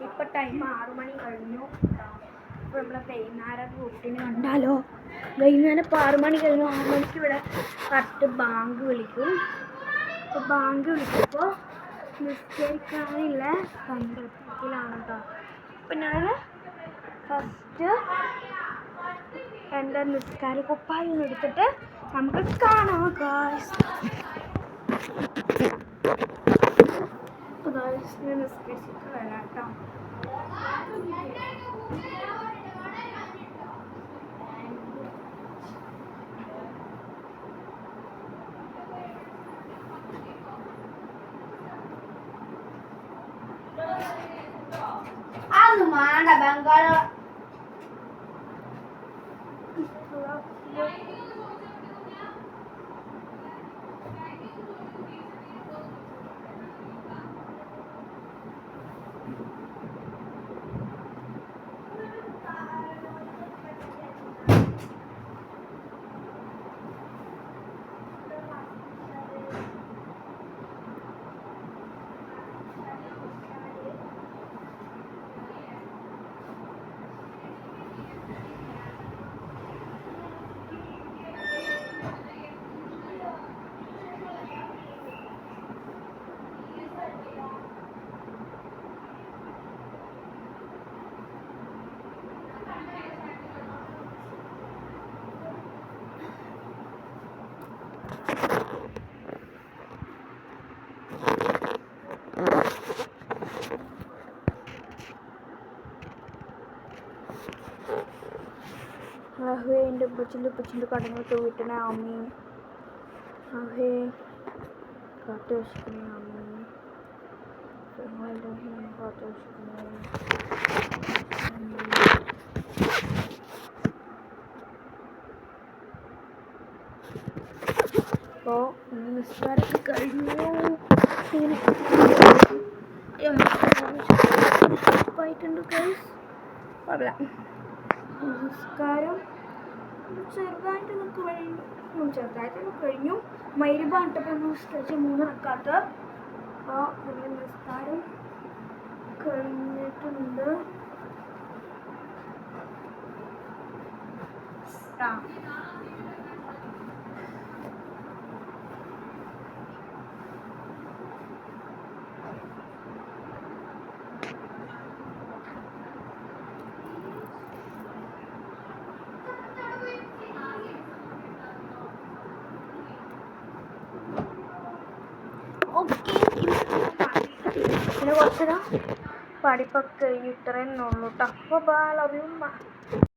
ഇപ്പം ടൈം 6 മണി കഴിഞ്ഞു. ഇപ്പോൾ നമ്മളെ വൈകുന്നേരം റൂട്ടിന് കണ്ടാലോ, വൈകുന്നേരം ഇപ്പോൾ 6 മണി കഴിഞ്ഞു. 6 മണിക്ക് ഇവിടെ കറക്റ്റ് ബാങ്ക് വിളിക്കും. അപ്പോൾ ബാങ്ക് വിളിക്കുമ്പോൾ നിസ്കരിക്കാനുള്ള സന്തോഷത്തിലാണ് കേട്ടോ. അപ്പം ഞാൻ ഫസ്റ്റ് എൻ്റെ നിസ്കാര കുപ്പായം എടുത്തിട്ട് നമുക്ക് കാണാം ഗായ്സ്. ഞാൻ നിസ്കരിച്ചിട്ട് വരാം കേട്ടോ. അത് വേണ്ട ബംഗാള എൻ്റെ ഉപ്പച്ചിൻ്റെ കടന്നൊക്കെ വീട്ടിനെ അമ്മയും അഹേ കാത്തു വശിക്കണേ അമ്മയും കാത്തു വശിക്കണേ. അപ്പോൾ നിസ്കാരമൊക്കെ കഴിഞ്ഞു. ആയിട്ടുണ്ട് ഗൈസ്. കുഴപ്പമില്ല. നിസ്കാരം ചെറുതായിട്ടൊക്കെ കഴിഞ്ഞു. മഗ്‌രിബാണ് നിസ്കരിച്ച് 3 റക്അത്ത്. അപ്പോൾ എൻ്റെ നിസ്കാരം കഴിഞ്ഞിട്ടുണ്ട്. പിന്നെ കുറച്ച് പഠിപ്പൊക്കെ ഇത്രയും ഉള്ളൂ കേട്ടോ. അപ്പോൾ ലവ് യു.